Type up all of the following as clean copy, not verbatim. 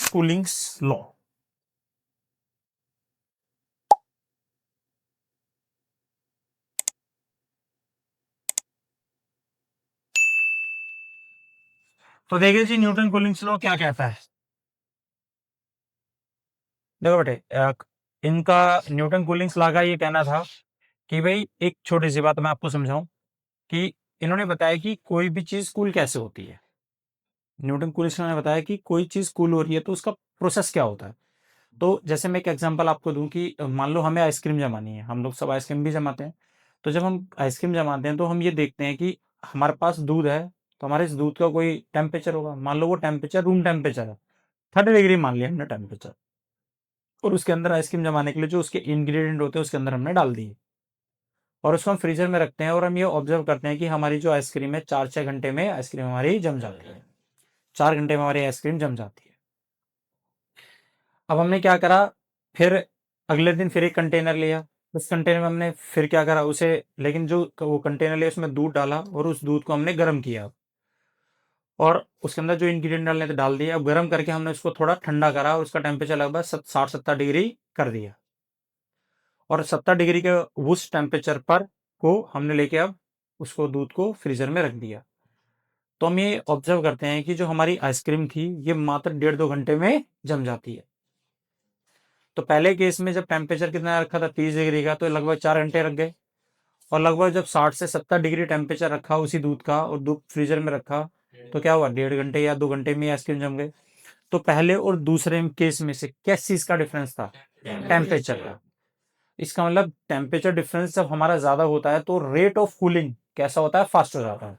कूलिंग्स law. तो देखिए जी, Newton कूलिंग्स law क्या कहता है। देखो बेटे, इनका न्यूटन कूलिंग्स लॉ का ये कहना था कि भाई एक छोटी सी बात मैं आपको समझाऊं कि इन्होंने बताया कि कोई भी चीज कूल कैसे होती है। न्यूटन कूलिंग्स लॉ ने बताया कि कोई चीज कूल हो रही है तो उसका प्रोसेस क्या होता है। तो जैसे मैं एक एग्जांपल आपको दूं कि मान लो हमें आइसक्रीम जमानी है, हम लोग सब आइसक्रीम भी जमाते हैं। तो जब हम आइसक्रीम जमाते हैं तो हम ये देखते हैं कि हमारे पास दूध है, तो हमारे इस दूध का कोई टेम्परेचर होगा। मान लो वो टेम्परेचर रूम टेम्परेचर है, 30 डिग्री मान लिया हमने टेम्परेचर, और उसके अंदर आइसक्रीम जमाने के लिए जो उसके इंग्रेडिएंट होते हैं उसके अंदर हमने डाल दिए, और उसको हम फ्रीजर में रखते हैं, और हम ये ऑब्जर्व करते हैं कि हमारी जो आइसक्रीम है 4-6 घंटे में आइसक्रीम हमारी जम जाती है। 4 घंटे में हमारी आइसक्रीम जम जाती है। अब हमने क्या करा, फिर अगले दिन फिर एक कंटेनर लिया। उस कंटेनर में हमने फिर क्या करा उसे, लेकिन जो वो कंटेनर लिया उसमें दूध डाला, और उस दूध को हमने गर्म किया, और उसके अंदर जो इंग्रेडिएंट डालने थे डाल दिए। अब गर्म करके हमने उसको थोड़ा ठंडा करा, और उसका टेम्परेचर लगभग 60-70 डिग्री कर दिया, और 70 डिग्री के उस टेम्परेचर पर को हमने लेके अब उसको दूध को फ्रीजर में रख दिया। तो हम ये ऑब्जर्व करते हैं कि जो हमारी आइसक्रीम थी ये मात्र 1.5-2 घंटे में जम जाती है। तो पहले केस में जब टेम्परेचर कितना रखा था 30 डिग्री का, तो लगभग 4 घंटे रख गए। और लगभग जब 60 से 70 डिग्री टेम्परेचर रखा उसी दूध का, और दूध फ्रीजर में रखा, तो क्या हुआ, 1.5 घंटे या 2 घंटे में आइसक्रीम जम गए। तो पहले और दूसरे केस में से किस चीज का डिफरेंस था, टेम्परेचर का। इसका मतलब टेम्परेचर डिफरेंस जब हमारा ज्यादा होता है तो रेट ऑफ कूलिंग कैसा होता है, फास्ट हो जाता है।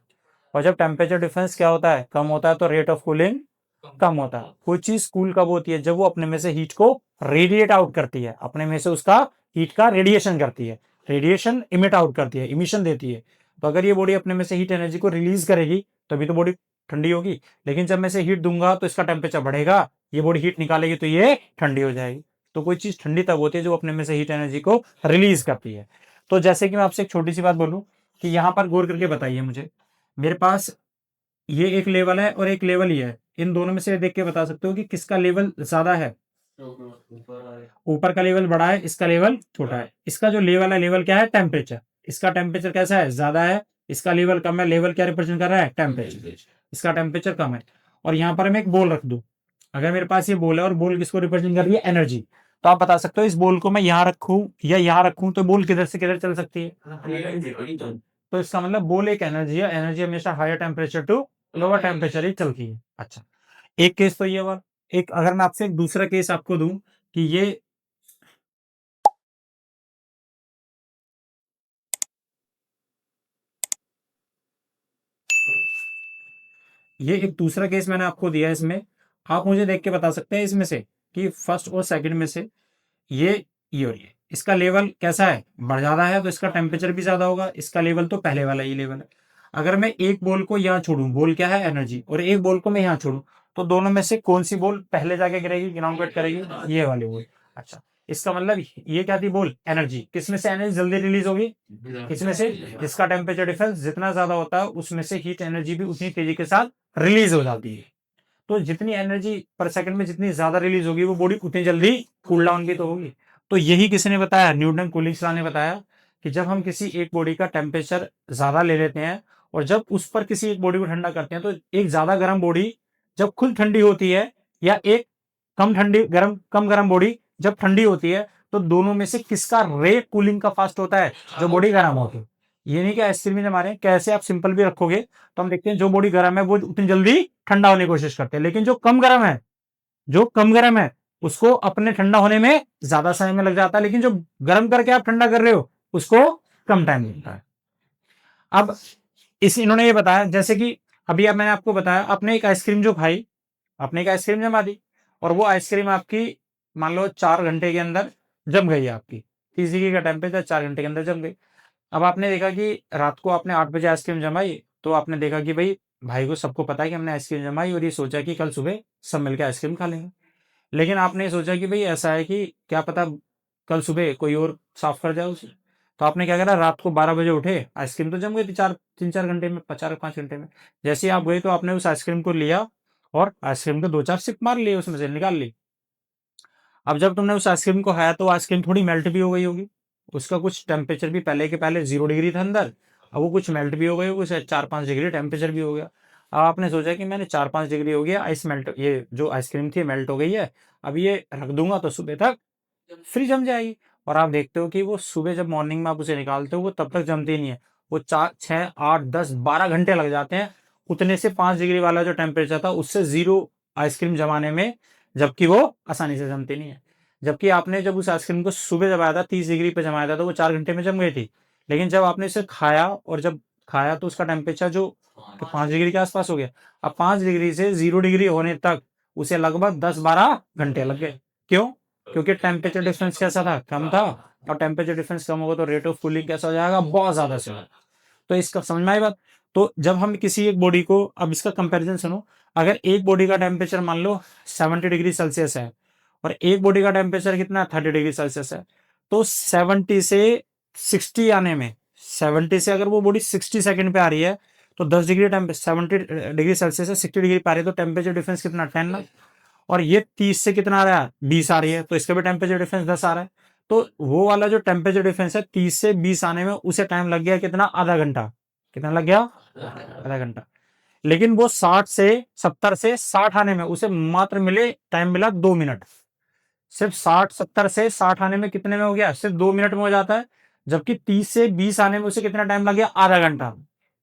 और जब टेम्परेचर डिफरेंस क्या होता है, कम होता है, तो रेट ऑफ कूलिंग कम होता है। कोई चीज कूल कब होती है, जब वो अपने में से हीट को रेडिएट आउट करती है, अपने में से उसका हीट का रेडिएशन करती है, रेडिएशन इमिट आउट करती है, इमिशन देती है। तो अगर ये बॉडी अपने में से हीट एनर्जी को रिलीज करेगी तभी तो बॉडी ठंडी होगी। लेकिन जब मैं से हीट दूंगा तो इसका टेम्परेचर बढ़ेगा, ये बॉडी हीट निकालेगी तो ये ठंडी हो जाएगी। तो कोई चीज ठंडी तब होती है जो अपने में से हीट एनर्जी को रिलीज करती है। तो जैसे कि मैं आपसे एक छोटी सी बात बोलूं कि यहां पर गौर करके बताइए मुझे, मेरे पास ये एक लेवल है और एक लेवल ही है, इन दोनों में से देख के बता सकते हो कि किसका लेवल ज्यादा है। ऊपर का लेवल बड़ा है, इसका लेवल छोटा है। इसका जो लेवल है, लेवल क्या है, टेम्परेचर। इसका टेम्परेचर कैसा है, ज्यादा है। इसका लेवल कम है, लेवल क्या रिप्रेजेंट कर रहा है, टेम्परेचर। इसका टेम्परेचर कम है। और यहाँ पर मैं एक बॉल रख दूं, अगर मेरे पास ये बॉल है और बॉल किसको रिप्रेजेंट कर रही है, एनर्जी, तो आप बता सकते हो इस बॉल को मैं यहाँ रखूं या यहाँ रखूं तो बॉल किधर से किधर चल सकती है। तो इसका मतलब बॉल एक एनर्जी है, एनर्जी हमेशा higher temperature to lower temperature ही चलती है। अच्छा, एक केस तो ये हुआ। एक अगर मैं आपसे एक दूसरा केस आपको दूं कि ये एक दूसरा केस मैंने आपको दिया है, इसमें आप मुझे देख के बता सकते हैं इसमें से कि फर्स्ट और सेकंड में से ये और ये इसका लेवल कैसा है, बढ़ ज्यादा है तो इसका टेम्परेचर भी ज्यादा होगा। इसका लेवल तो पहले वाला ही लेवल है। अगर मैं एक बॉल को यहाँ छोड़ूं, बॉल क्या है, एनर्जी, और एक बॉल को मैं यहाँ छोड़ूं, तो दोनों में से कौन सी बॉल पहले जाके गिरेगी, ग्राउंड कट करेगी, ये वाली बॉल। अच्छा, इसका मतलब ये क्या थी, बॉल एनर्जी, किसमें से एनर्जी जल्दी रिलीज होगी, इसमें से। जिसका टेम्परेचर डिफरेंस जितना ज्यादा होता है उसमें से हीट एनर्जी भी उतनी तेजी के साथ रिलीज हो जाती है। तो जितनी एनर्जी पर सेकंड में जितनी ज्यादा रिलीज होगी वो बॉडी उतनी जल्दी कूल डाउन भी तो होगी। तो यही किसने बताया, न्यूटन कूलिंग्स लॉ ने बताया कि जब हम किसी एक बॉडी का टेम्परेचर ज्यादा ले लेते हैं और जब उस पर किसी एक बॉडी को ठंडा करते हैं, तो एक ज्यादा गर्म बॉडी जब खुद ठंडी होती है, या एक कम गर्म बॉडी जब ठंडी होती है, तो दोनों में से किसका रेट कूलिंग का फास्ट होता है, जो बॉडी गर्म होती है। ये नहीं कि आइसक्रीम में हमारे कैसे आप सिंपल भी रखोगे तो हम देखते हैं जो बॉडी गर्म है वो उतनी जल्दी ठंडा होने की कोशिश करते हैं, लेकिन जो कम गर्म है उसको अपने ठंडा होने में ज्यादा समय में लग जाता है, लेकिन जो गर्म करके आप ठंडा कर रहे हो उसको कम टाइम लगता है। अब इस इन्होंने ये बताया, जैसे कि अभी अब मैंने आपको बताया, आपने एक आइसक्रीम जो खाई, आपने एक आइसक्रीम जमा दी, और वो आइसक्रीम आपकी मान लो 4 घंटे के अंदर जम गई, आपकी 30 डिग्री का टेम्परेचर 4 घंटे के अंदर जम गई। अब आपने देखा कि रात को आपने 8 बजे आइसक्रीम जमाई, तो आपने देखा कि भाई को सबको पता है कि हमने आइसक्रीम जमाई, और ये सोचा कि कल सुबह सब मिलकर आइसक्रीम खा लेंगे। लेकिन आपने सोचा कि भाई ऐसा है कि क्या पता कल सुबह कोई और साफ कर जाए उसे। तो आपने क्या करा, रात को 12 बजे उठे, आइसक्रीम तो जम गई थी 4-3-4 घंटे में, 4-5 घंटे में। जैसे ही आप गए तो आपने उस आइसक्रीम को लिया और आइसक्रीम के 2-4 सिप मार लिए, उसमें से निकाल ली। अब जब तुमने उस आइसक्रीम को खाया तो आइसक्रीम थोड़ी मेल्ट भी हो गई होगी, उसका कुछ टेम्परेचर भी पहले के पहले 0 डिग्री था अंदर, अब वो कुछ मेल्ट भी हो गई होगी, शायद 4-5 डिग्री टेम्परेचर भी हो गया। अब आपने सोचा कि मैंने 4-5 डिग्री हो गया, आइस मेल्ट, ये जो आइसक्रीम थी मेल्ट हो गई है, अब ये रख दूंगा तो सुबह तक फ्रिज जम जाएगी। और आप देखते हो कि वो सुबह जब मॉर्निंग में आप उसे निकालते हो वो तब तक जमती नहीं है, वो 4, 6, 8, 10, 12 घंटे लग जाते हैं उतने से 5 डिग्री वाला जो टेम्परेचर था उससे जीरो आइसक्रीम जमाने में, जबकि वो आसानी से जमती नहीं है। जबकि आपने जब उस आइसक्रीम को सुबह जमाया था 30 डिग्री पे जमाया था तो वो 4 घंटे में जम गई थी, लेकिन जब आपने इसे खाया और जब खाया तो उसका टेम्परेचर जो 5 डिग्री के आसपास हो गया। अब 5 डिग्री से 0 डिग्री होने तक उसे लगभग 10-12 घंटे लग गए। क्यों? क्योंकि टेम्परेचर डिफरेंस कैसा था, कम था, और टेम्परेचर डिफरेंस कम होगा तो रेट ऑफ कूलिंग कैसा हो जाएगा, बहुत ज्यादा से होगा। तो इसका समझ में आई बात। तो जब हम किसी एक बॉडी को, अब इसका कंपैरिजन सुनो, अगर एक बॉडी का टेम्परेचर मान लो 70 डिग्री सेल्सियस है और एक बॉडी का टेम्परेचर कितना 30 डिग्री सेल्सियस है, तो 70 से 60 आने में, 70 से अगर वो बॉडी 60 सेकंड पे आ रही है तो 10 डिग्री 70 डिग्री सेल्सियस से 60 डिग्री पे आ रही है तो टेम्परेचर डिफरेंस कितना 10 ना। और ये 30 से कितना आ रहा है 20 आ रही है तो इसका भी टेम्परेचर डिफरेंस 10 आ रहा है। तो वो वाला जो टेम्परेचर डिफरेंस है 30 से 20 आने में उसे टाइम लग गया कितना, आधा घंटा। कितना लग गया, आधा घंटा। लेकिन वो 70 से 60 आने में उसे मात्र मिले टाइम मिला 2 मिनट। सिर्फ 70 से 60 आने में कितने में हो गया, सिर्फ 2 मिनट में हो जाता है। जबकि 30 से 20 आने में उसे कितना टाइम लग गया, आधा घंटा।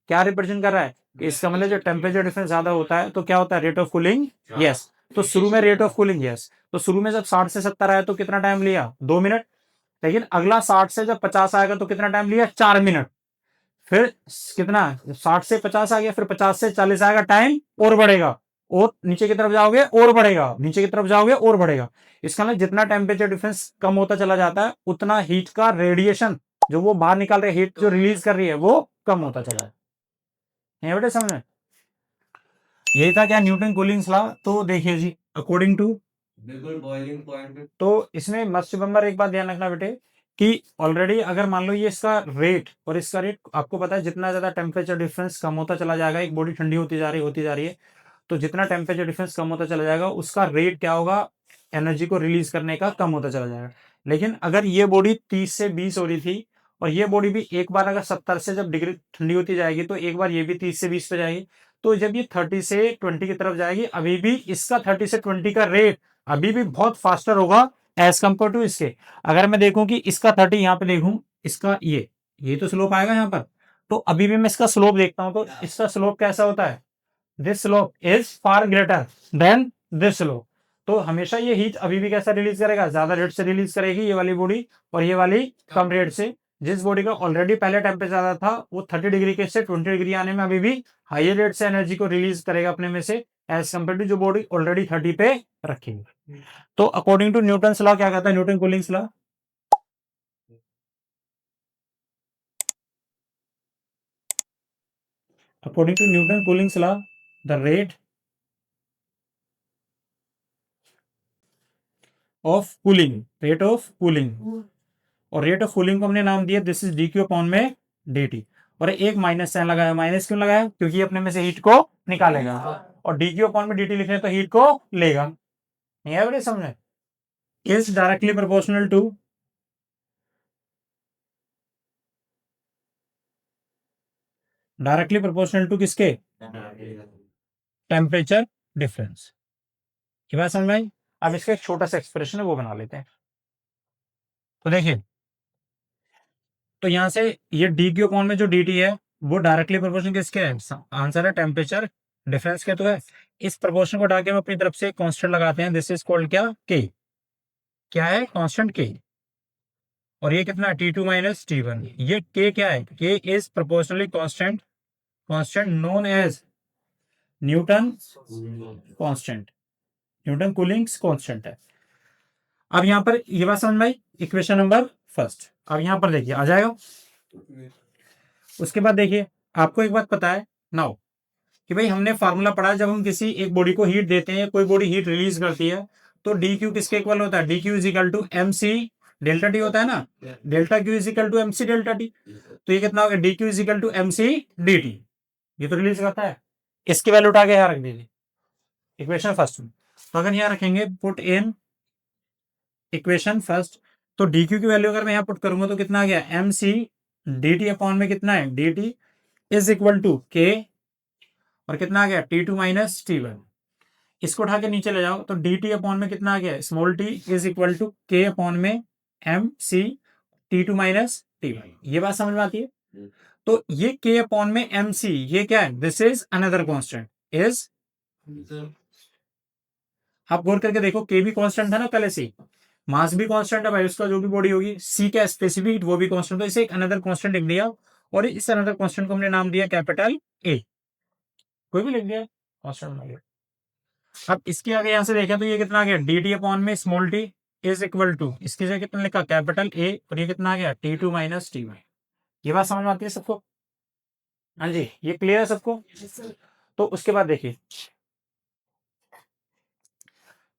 क्या रिप्रेजेंट कर रहा है कि इसका मतलब जो टेम्परेचर डिफरेंस ज्यादा होता है तो क्या होता है, रेट ऑफ कूलिंग। यस। तो शुरू में रेट ऑफ कूलिंग, यस, तो शुरू में जब 60 से 70 आया तो कितना टाइम लिया, 2 मिनट। लेकिन अगला 60 से जब 50 आएगा तो कितना टाइम लिया, 4 मिनट। फिर कितना, 60 से 50 आ गया, फिर 50 से 40 आएगा, टाइम और बढ़ेगा, और नीचे की तरफ जाओगे और बढ़ेगा, नीचे की तरफ जाओगे और बढ़ेगा। इसका मतलब जितना टेम्परेचर डिफरेंस कम होता चला जाता है उतना हीट का रेडिएशन जो वो बाहर निकाल रही है, हीट जो रिलीज कर रही है वो कम होता चला है। बेटे समझ में, यही था क्या न्यूटन कूलिंग लॉ। तो देखिए जी, अकॉर्डिंग टू, बिल्कुल बॉइलिंग पॉइंट। तो इसमें मस्ट रिमेंबर एक बात ध्यान रखना बेटे कि ऑलरेडी अगर मान लो ये इसका रेट और इसका रेट आपको पता है, जितना ज्यादा टेम्परेचर डिफरेंस कम होता चला जाएगा, एक बॉडी ठंडी होती जा रही है, तो जितना टेम्परेचर डिफरेंस कम होता चला जाएगा उसका रेट क्या होगा, एनर्जी को रिलीज करने का कम होता चला जाएगा। लेकिन अगर ये बॉडी 30 से 20 हो रही थी और ये बॉडी भी एक बार अगर 70 से जब डिग्री ठंडी होती जाएगी तो एक बार ये भी 30 से 20 पे जाएगी, तो जब ये 30 से 20 की तरफ जाएगी अभी भी इसका 30 से 20 का रेट अभी भी बहुत फास्टर होगा एज कंपेयर टू इसके। अगर मैं देखूं कि इसका 30 यहाँ पे देखूं, इसका ये तो स्लोप आएगा यहाँ पर, तो अभी भी मैं इसका स्लोप देखता हूं तो इसका स्लोप कैसा होता है, this slope is far greater than this slope. तो हमेशा ये हीट अभी भी कैसा रिलीज करेगा, ज्यादा रेट से रिलीज करेगी ये वाली बॉडी, और ये वाली कम रेट से। जिस बॉडी का ऑलरेडी पहले टेम्परेचर ज्यादा था वो 30 डिग्री के से 20 डिग्री आने में अभी भी हाइयर रेट से एनर्जी को रिलीज करेगा अपने में से, एज कम्पेयर टू जो बॉडी ऑलरेडी 30 पे रखेगी। तो अकॉर्डिंग टू न्यूटन लॉ क्या कहता है, Newton cooling law, according to Newton cooling law the rate of cooling, rate of cooling, और रेट ऑफ कूलिंग को हमने नाम दिया this is D Q upon में डी टी। और एक माइनस साइन लगाया, माइनस क्यों लगाया, क्योंकि अपने में से हीट को निकालेगा, और डी क्यू अपॉन में डी टी लिख रहे हैं तो हीट को लेगा। नहीं है बेटे समझे, is directly proportional to, directly proportional to किसके, टेम्परेचर डिफरेंस। ये बात समझ में आई। अब इसका एक छोटा सा एक्सप्रेशन है वो बना लेते हैं। तो देखिए, तो यहां से ये डी क्यू अपॉन में जो डी टी है वो डायरेक्टली प्रोपोर्शनल किसके है, आंसर है टेम्परेचर डिफरेंस के। तो है इस प्रोपोर्शन को हटा के हम अपनी तरफ से कांस्टेंट लगाते हैं, दिस इज कॉल्ड क्या, के। क्या है, कांस्टेंट के। और ये कितना, T2 माइनस T1। ये के क्या है, K is proportionally constant, constant known as Newton constant, Newton cooling's constant है। अब यहां पर ये बात समझ में आई, इक्वेशन नंबर फर्स्ट। अब यहां पर देखिए आ जाएगा। उसके बाद देखिए आपको एक बात पता है नाउ कि भाई हमने फार्मूला पढ़ा, जब हम किसी एक बॉडी को हीट देते हैं, कोई बॉडी हीट रिलीज करती है तो डी क्यू किसके इक्वल होता है, D Q is equal to M C delta T होता है ना, delta Q is equal to M C delta T. तो ये कितना होगा, D Q is equal to M C D T. ये तो रिलीज करता है, इसकी वैल्यू उठा के यहाँ रख दीजिए। इक्वेशन फर्स्ट में। तो अगर यहाँ रखेंगे पुट इन इक्वेशन फर्स्ट, तो डी क्यू की वैल्यू अगर मैं यहाँ पुट करूंगा तो कितना आ गया, M C D T upon में कितना है, D T is equal to K, और कितना आ गया, T two minus T one. इसको उठा के नीचे ले जाओ तो डी टी अपॉन में कितना आ गया, small T is equal to K upon में M C T two minus T one. ये बात समझ में आती है। तो ये के अपॉन में एम सी ये क्या है, this is another constant is, आप गौर करके देखो के भी कांस्टेंट था ना पहले से, मास भी कांस्टेंट है भाई उसका, जो भी बॉडी होगी, सी का स्पेसिफिक वो भी कांस्टेंट, तो इसे एक अनदर कांस्टेंट लिख दिया, और इस अनदर कांस्टेंट को हमने नाम दिया कैपिटल ए, कोई भी लिख दिया कांस्टेंट बना लिया। अब इसके आगे यहां से देखें तो ये कितना आ गया, डी टी अपॉन में small T is equal to, इसकी जगह कितना लिखा, कैपिटल ए, और ये कितना आ गया, T two minus T one. ये बात समझ में आती है सबको, हाँ जी, ये क्लियर है सबको। तो उसके बाद देखिए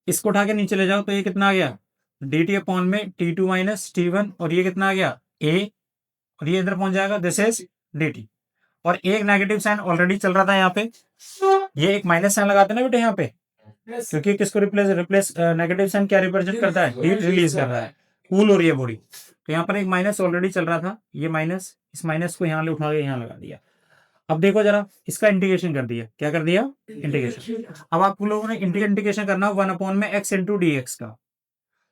इसको उठा के नीचे ले जाओ तो ये कितना आ गया, डी टी अपॉन में T two minus T one, और ये कितना आ गया ए, और ये इधर पहुंच जाएगा, दिस इज डी टी, और एक नेगेटिव साइन ऑलरेडी चल रहा था यहाँ पे, ये एक माइनस साइन लगाते ना बेटे यहाँ पे, क्योंकि किसको रिप्लेस रिप्लेस नेगेटिव साइन क्या रिप्रेजेंट करता है, हीट रिलीज कर रहा है, कूल हो रही है बॉडी। तो यहाँ पर एक माइनस ऑलरेडी चल रहा था, ये माइनस, इस माइनस को यहाँ ले उठा के यहाँ लगा दिया। अब देखो जरा, इसका इंटीग्रेशन कर दिया, क्या कर दिया, इंटीग्रेशन। अब आप लोगों ने इंटीग्रेशन करना वन अपॉन में एक्स इंटू डी एक्स का,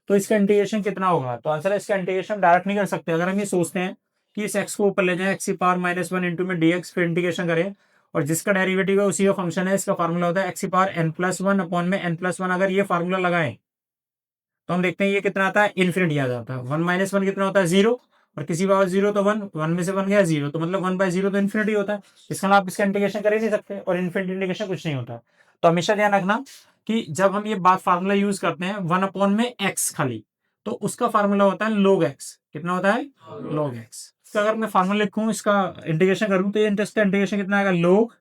तो इसका इंटीग्रेशन कितना होगा, तो आंसर है इसका इंटीग्रेशन डायरेक्ट नहीं कर सकते। अगर हम ये सोचते हैं कि इस एक्स को ऊपर ले जाए, एक्स की पावर माइनस वन इंटू में डी एक्स, फिर इंटीग्रेशन करें, और जिसका डेरिवेटिव है उसी का फंक्शन है, इसका फार्मूला होता है एक्स की power N plus one upon में एन प्लस वन। अगर ये फार्मूला लगाएं तो हम देखते हैं ये कितना आता है, इन्फिनिटी आ जाता है। वन माइनस वन कितना होता है, जीरो, और किसी पावर जीरो तो वन, वन में से वन गया जीरो, तो मतलब वन बाय जीरो तो इन्फिनिटी होता है। इसका आप इसका इंटीग्रेशन कर ही नहीं सकते, और इन्फिनिटी इंटीग्रेशन कुछ नहीं होता। तो हमेशा ध्यान रखना कि जब हम ये बात फार्मूला यूज करते हैं वन अपॉन में एक्स खाली, तो उसका फार्मूला होता है log x। कितना होता है, log x। तो अगर मैं फार्मूला लिखूं, इसका इंटीग्रेशन करूं, तो ये इंटरेस्ट का इंटीग्रेशन कितना आएगा, log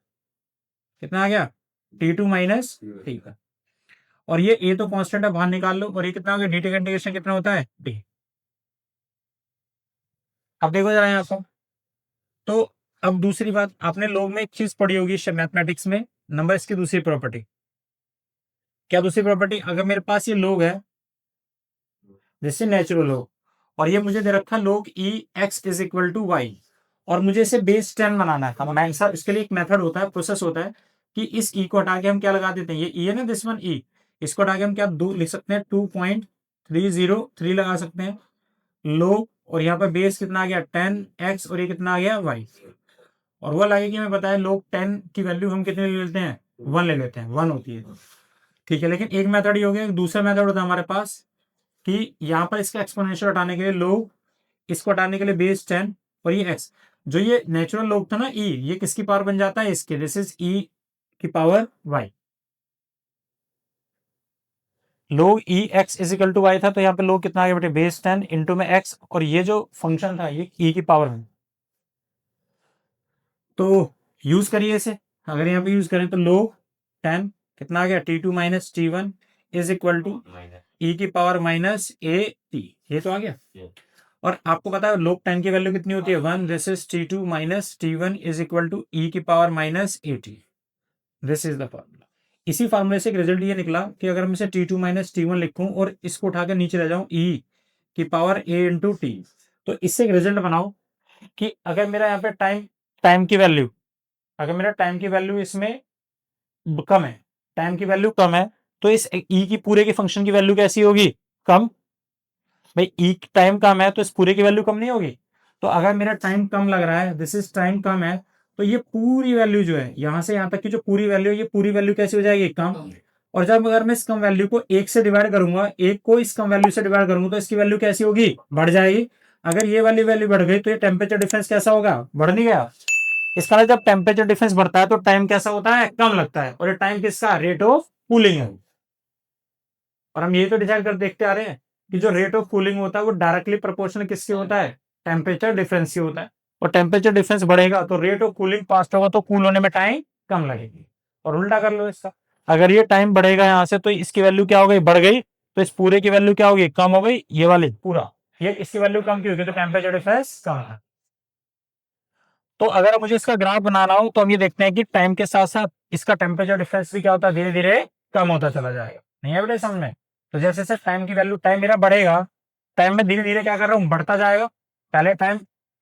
कितना आ गया, t2 माइनस टी का, और ये a तो कांस्टेंट है, बाहर निकाल लो, और ये कितना हो गया, dt का इंटीग्रेशन कितना होता है, d। अब देखो जरा यहाँ पर, तो अब दूसरी बात, आपने log में एक चीज पढ़ी होगी मैथमेटिक्स में, नंबर्स की दूसरी प्रॉपर्टी। क्या दूसरी प्रॉपर्टी, अगर मेरे पास ये log है, जैसे नेचुरल लॉग, और ये मुझे दे रखा log e x is equal to Y, और मुझे इसे बेस 10 बनाना है। हमारे आंसर इसके लिए एक मेथड होता है, प्रोसेस होता है कि इस e को हटा के हम क्या लगा देते हैं, ये e है ना, दिस वन e, इसको हटा के हम क्या दो लिख सकते हैं, 2.303 लगा सकते हैं log, और यहाँ पर बेस कितना आ गया 10x, और ये कितना आ गया y, और वो लगे कि मैं बताया log 10 की वैल्यू हम कितने ले लेते हैं, 1 ले लेते हैं, 1 होती है, ठीक है। लेकिन एक मेथड ये हो गया, दूसरा मेथड होता है हमारे पास कि यहाँ पर इसका एक्सपोनेंशियल हटाने के लिए log, इसको हटाने के लिए बेस 10, और ये x, जो ये नेचुरल log था ना e, ये किसकी पावर बन जाता है, इसके, दिस इज e की power y। log e x is equal to Y था, तो यहाँ पे log कितना आ गया बेटे, बेस 10 इंटू में x, और ये जो फंक्शन था ये e की पावर है। तो यूज करिए इसे, अगर यहाँ पे यूज करें तो log 10 कितना आ गया, t2 minus T one is equal to e की पावर माइनस ए टी, ये तो आ गया। और आपको पता है log 10 की वैल्यू कितनी होती है, 1, this is t2 minus t1 is equal to e की power minus A T, this is the formula. इसी फार्मूले से एक रिजल्ट ये निकला कि अगर मैं इसे t2 माइनस टी वन लिखूं और इसको उठाकर नीचे ले जाऊं e की पावर a इंटू टी, तो इससे एक रिजल्ट बनाओ कि अगर मेरा यहाँ पे टाइम की वैल्यू, अगर मेरा टाइम की वैल्यू इसमें कम है, टाइम की वैल्यू कम है, तो इस e की पूरे के फंक्शन की वैल्यू कैसी होगी, कम। भाई ई टाइम कम है तो इस पूरे की वैल्यू कम नहीं होगी। तो अगर मेरा टाइम कम लग रहा है, दिस इज टाइम कम है, तो ये पूरी वैल्यू जो है यहां से यहां तक की जो पूरी वैल्यू है, ये पूरी वैल्यू कैसी हो जाएगी, कम। और जब अगर मैं इस कम वैल्यू को एक से डिवाइड करूंगा, एक को इस कम वैल्यू से डिवाइड करूंगा, तो इसकी वैल्यू कैसी होगी, बढ़ जाएगी। अगर ये वाली वैल्यू बढ़ गई तो ये टेम्परेचर डिफरेंस कैसा होगा, बढ़ नहीं गया। इसका मतलब जब टेम्परेचर डिफरेंस बढ़ता है तो टाइम कैसा होता है, कम लगता है, और ये टाइम किसका, रेट ऑफ कूलिंग है। और हम ये तो डिसाइड कर देखते आ रहे हैं कि जो रेट ऑफ कूलिंग होता है वो डायरेक्टली प्रोपोर्शनल किससे होता है, टेम्परेचर डिफरेंस से होता है। और टेम्परेचर डिफरेंस बढ़ेगा तो रेट ऑफ कूलिंग फास्ट होगा, तो कूल होने में टाइम कम लगेगी। और उल्टा कर लो इसका, अगर ये टाइम बढ़ेगा यहाँ से तो इसकी वैल्यू क्या हो गई, बढ़ गई, तो इस पूरे की वैल्यू क्या होगी, कम हो गई, ये वाली पूरा, ये इसकी वैल्यू कम क्यों होगी, तो टेम्परेचर डिफरेंस कम है। तो अगर मुझे इसका ग्राफ बनाना हो तो हम ये देखते हैं कि टाइम के साथ साथ इसका टेम्परेचर डिफरेंस भी क्या होता है, धीरे धीरे कम होता चला जाएगा। नहीं है बेटे समझ में? तो जैसे जैसे टाइम की वैल्यू, टाइम मेरा बढ़ेगा, टाइम में धीरे धीरे क्या कर रहा हूँ, बढ़ता जाएगा। पहले टाइम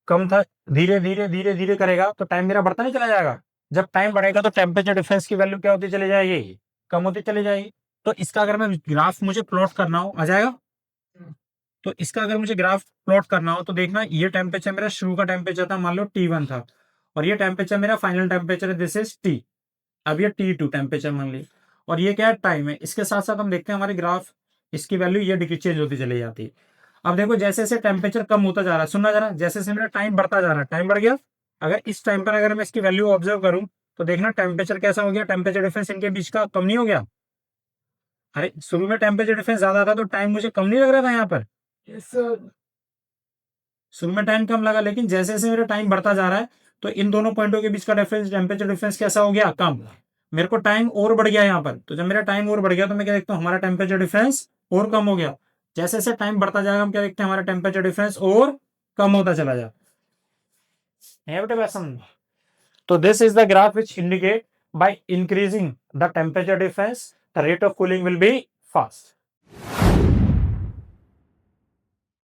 कम था, धीरे धीरे धीरे धीरे करेगा तो टाइम मेरा बढ़ता नहीं चला जाएगा। जब टाइम बढ़ेगा तो टेम्परेचर डिफरेंस की वैल्यू क्या होती चली जाएगी, कम होती चली जाएगी। तो इसका अगर मैं ग्राफ मुझे प्लॉट करना हो, आ जाएगा। तो इसका अगर मुझे ग्राफ प्लॉट करना हो तो देखना, ये टेम्परेचर मेरा शुरू का टेम्परेचर था, मान लो T1 था, और ये टेम्परेचर मेरा फाइनल टेम्परेचर है, दिस इज T। अब ये T2 टेम्परेचर मान ली, और ये क्या है, टाइम है। इसके साथ साथ हम देखते हैं हमारे ग्राफ, इसकी वैल्यू ये डिक्रीज चेंज होती चली जाती है। अब देखो जैसे जैसे टेम्परेचर कम होता जा रहा है, सुनना जरा, जैसे जैसे मेरा टाइम बढ़ता जा रहा है, टाइम बढ़ गया, अगर इस टाइम पर अगर मैं इसकी वैल्यू ऑब्जर्व करूं तो देखना टेम्परेचर कैसा हो गया, टेम्परेचर डिफरेंस इनके बीच का कम नहीं हो गया। अरे शुरू में टेम्परेचर डिफरेंस ज्यादा था तो टाइम मुझे कम नहीं लग रहा था यहाँ पर, शुरू में टाइम कम लगा, लेकिन जैसे जैसे मेरा टाइम बढ़ता जा रहा है तो इन दोनों पॉइंटों के बीच का डिफरेंस, टेम्परेचर डिफरेंस कैसा हो गया, कम। मेरे को टाइम और बढ़ गया यहाँ पर, तो जब मेरा टाइम और बढ़ गया तो मैं क्या देखता हूँ, हमारा टेम्परेचर डिफरेंस और कम हो गया। जैसे जैसे टाइम बढ़ता जाएगा हम क्या देखते हैं, हमारा टेम्परेचर डिफरेंस और कम होता चला जाए। तो this is the graph which indicate by increasing the temperature difference, the rate of cooling will be fast.